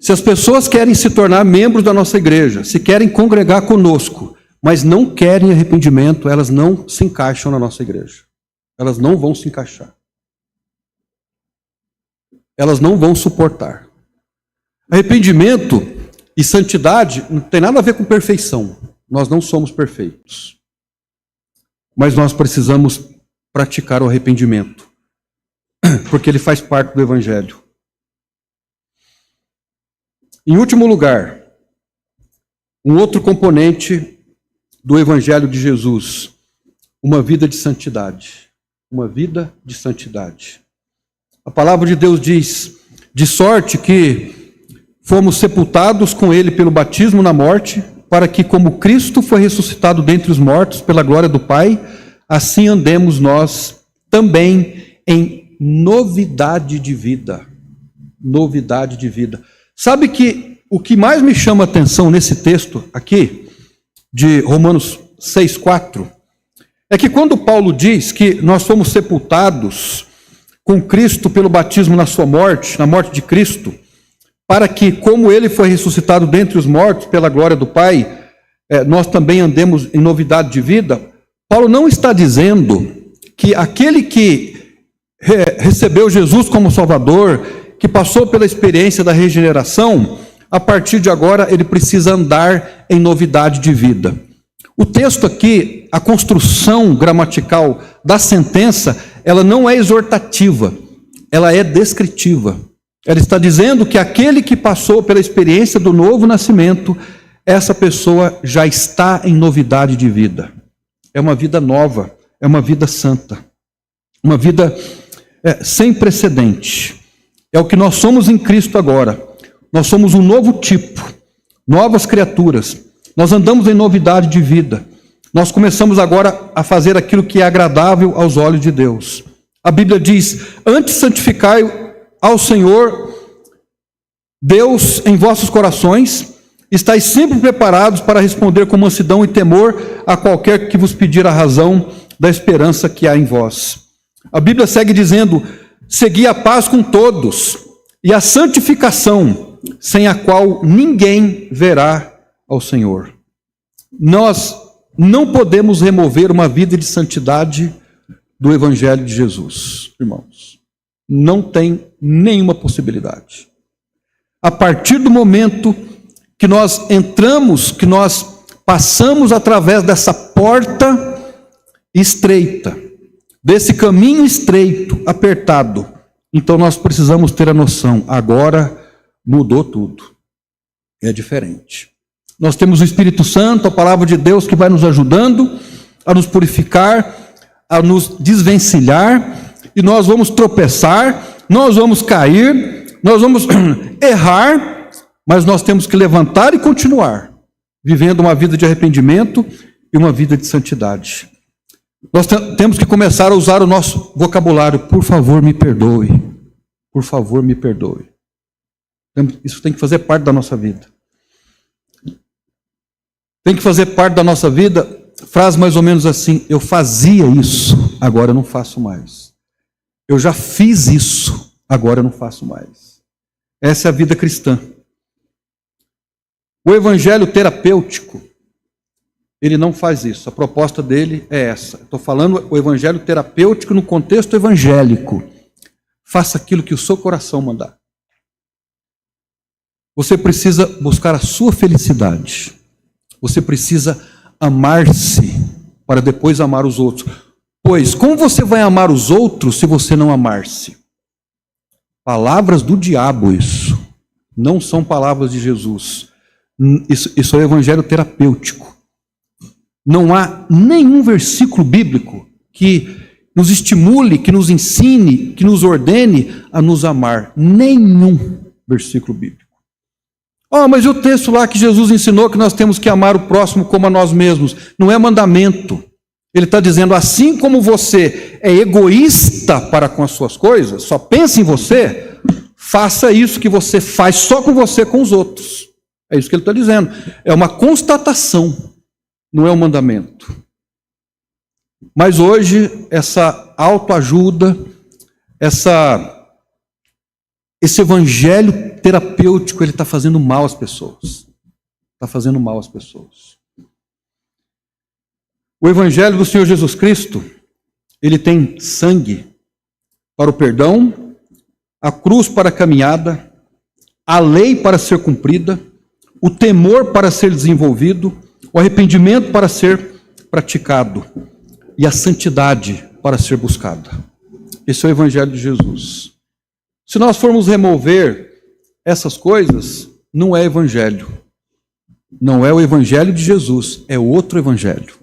Se as pessoas querem se tornar membros da nossa igreja, se querem congregar conosco, mas não querem arrependimento, elas não se encaixam na nossa igreja. Elas não vão se encaixar. Elas não vão suportar. Arrependimento e santidade não tem nada a ver com perfeição. Nós não somos perfeitos. Mas nós precisamos praticar o arrependimento. Porque ele faz parte do evangelho. Em último lugar, Um outro componente do Evangelho de Jesus, uma vida de santidade. Uma vida de santidade. A palavra de Deus diz, de sorte que fomos sepultados com ele pelo batismo na morte, para que, como Cristo foi ressuscitado dentre os mortos pela glória do Pai, assim andemos nós também em novidade de vida. Novidade de vida. Sabe que o que mais me chama a atenção nesse texto aqui, de Romanos 6,4, é que quando Paulo diz que nós fomos sepultados com Cristo pelo batismo na sua morte, na morte de Cristo, para que, como ele foi ressuscitado dentre os mortos pela glória do Pai, nós também andemos em novidade de vida, Paulo não está dizendo que aquele que recebeu Jesus como Salvador, que passou pela experiência da regeneração, a partir de agora ele precisa andar em novidade de vida. O texto aqui, a construção gramatical da sentença, ela não é exortativa, ela é descritiva. Ela está dizendo que aquele que passou pela experiência do novo nascimento, essa pessoa já está em novidade de vida. É uma vida nova, é uma vida santa, uma vida sem precedente. É o que nós somos em Cristo agora. Nós somos um novo tipo, novas criaturas. Nós andamos em novidade de vida. Nós começamos agora a fazer aquilo que é agradável aos olhos de Deus. A Bíblia diz, antes santificai ao Senhor, Deus, em vossos corações, estáis sempre preparados para responder com mansidão e temor a qualquer que vos pedir a razão da esperança que há em vós. A Bíblia segue dizendo, segui a paz com todos e a santificação, sem a qual ninguém verá ao Senhor. Nós não podemos remover uma vida de santidade do Evangelho de Jesus, irmãos. Não tem nenhuma possibilidade. A partir do momento que nós entramos, que nós passamos através dessa porta estreita, desse caminho estreito, apertado, então nós precisamos ter a noção, agora mudou tudo. É diferente. Nós temos o Espírito Santo, a palavra de Deus que vai nos ajudando a nos purificar, a nos desvencilhar, e nós vamos tropeçar, nós vamos cair, nós vamos errar, mas nós temos que levantar e continuar, vivendo uma vida de arrependimento e uma vida de santidade. Nós temos que começar a usar o nosso vocabulário, por favor, me perdoe. Por favor, me perdoe. Isso tem que fazer parte da nossa vida. Tem que fazer parte da nossa vida, frase mais ou menos assim, eu fazia isso, agora eu não faço mais. Eu já fiz isso, agora eu não faço mais. Essa é a vida cristã. O evangelho terapêutico, ele não faz isso. A proposta dele é essa. Estou falando o evangelho terapêutico no contexto evangélico. Faça aquilo que o seu coração mandar. Você precisa buscar a sua felicidade. Você precisa amar-se para depois amar os outros. Pois, como você vai amar os outros se você não amar-se? Palavras do diabo isso. Não são palavras de Jesus. Isso é o evangelho terapêutico. Não há nenhum versículo bíblico que nos estimule, que nos ensine, que nos ordene a nos amar. Nenhum versículo bíblico. Mas e o texto lá que Jesus ensinou que nós temos que amar o próximo como a nós mesmos? Não é mandamento. Ele está dizendo, assim como você é egoísta para com as suas coisas, só pensa em você, faça isso que você faz só com você, com os outros. É isso que ele está dizendo. É uma constatação, não é um mandamento. Mas hoje, essa autoajuda, esse evangelho terapêutico, ele está fazendo mal às pessoas. Está fazendo mal às pessoas. O evangelho do Senhor Jesus Cristo, ele tem sangue para o perdão, a cruz para a caminhada, a lei para ser cumprida, o temor para ser desenvolvido, o arrependimento para ser praticado e a santidade para ser buscada. Esse é o evangelho de Jesus. Se nós formos remover essas coisas, não é evangelho. Não é o evangelho de Jesus, é outro evangelho.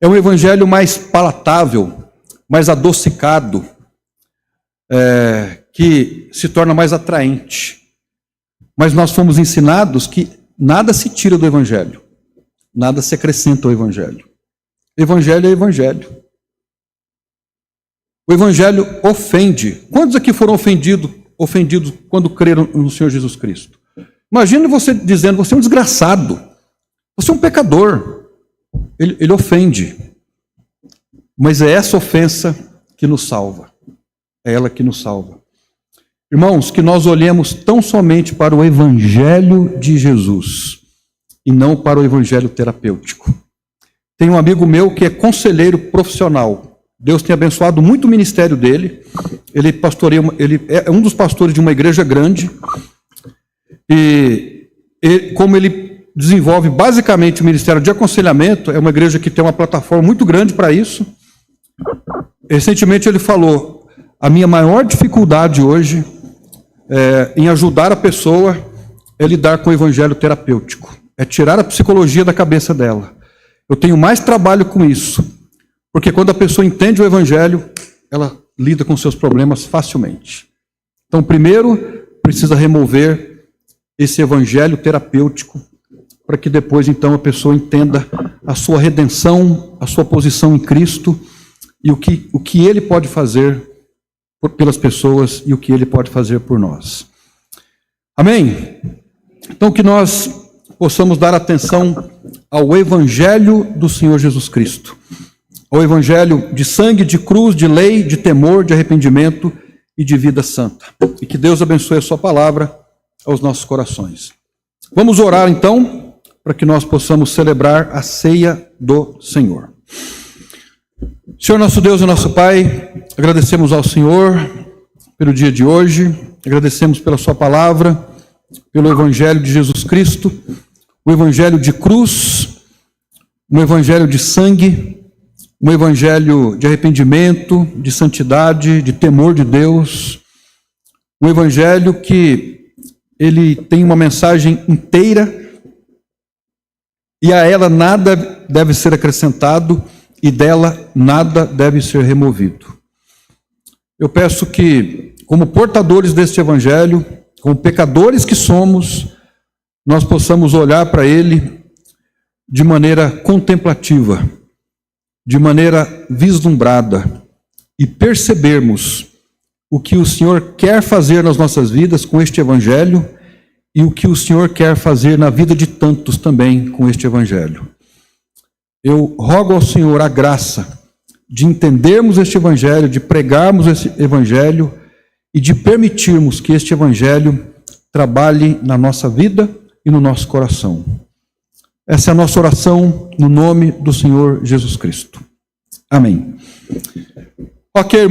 É um evangelho mais palatável, mais adocicado, que se torna mais atraente. Mas nós fomos ensinados que nada se tira do evangelho, nada se acrescenta ao evangelho. Evangelho é evangelho. O evangelho ofende. Quantos aqui foram ofendidos quando creram no Senhor Jesus Cristo? Imagina você dizendo, você é um desgraçado, você é um pecador. Ele ofende. Mas é essa ofensa que nos salva. É ela que nos salva. Irmãos, que nós olhemos tão somente para o evangelho de Jesus e não para o evangelho terapêutico. Tem um amigo meu que é conselheiro profissional. Deus tem abençoado muito o ministério dele. Ele é um dos pastores de uma igreja grande. E como ele desenvolve basicamente o ministério de aconselhamento, é uma igreja que tem uma plataforma muito grande para isso. Recentemente ele falou, a minha maior dificuldade hoje em ajudar a pessoa é lidar com o evangelho terapêutico. É tirar a psicologia da cabeça dela. Eu tenho mais trabalho com isso. Porque quando a pessoa entende o evangelho, ela lida com seus problemas facilmente. Então, primeiro, precisa remover esse evangelho terapêutico, para que depois, então, a pessoa entenda a sua redenção, a sua posição em Cristo, e o que Ele pode fazer pelas pessoas e o que Ele pode fazer por nós. Amém? Então, que nós possamos dar atenção ao evangelho do Senhor Jesus Cristo. Ao evangelho de sangue, de cruz, de lei, de temor, de arrependimento e de vida santa. E que Deus abençoe a sua palavra aos nossos corações. Vamos orar então, para que nós possamos celebrar a ceia do Senhor. Senhor nosso Deus e nosso Pai, agradecemos ao Senhor pelo dia de hoje, agradecemos pela sua palavra, pelo evangelho de Jesus Cristo, o evangelho de cruz, um evangelho de sangue, um evangelho de arrependimento, de santidade, de temor de Deus, um evangelho que ele tem uma mensagem inteira e a ela nada deve ser acrescentado e dela nada deve ser removido. Eu peço que, como portadores deste evangelho, como pecadores que somos, nós possamos olhar para ele de maneira contemplativa, de maneira vislumbrada e percebermos o que o Senhor quer fazer nas nossas vidas com este evangelho e o que o Senhor quer fazer na vida de tantos também com este evangelho. Eu rogo ao Senhor a graça de entendermos este evangelho, de pregarmos este evangelho e de permitirmos que este evangelho trabalhe na nossa vida e no nosso coração. Essa é a nossa oração no nome do Senhor Jesus Cristo. Amém. Ok, irmão.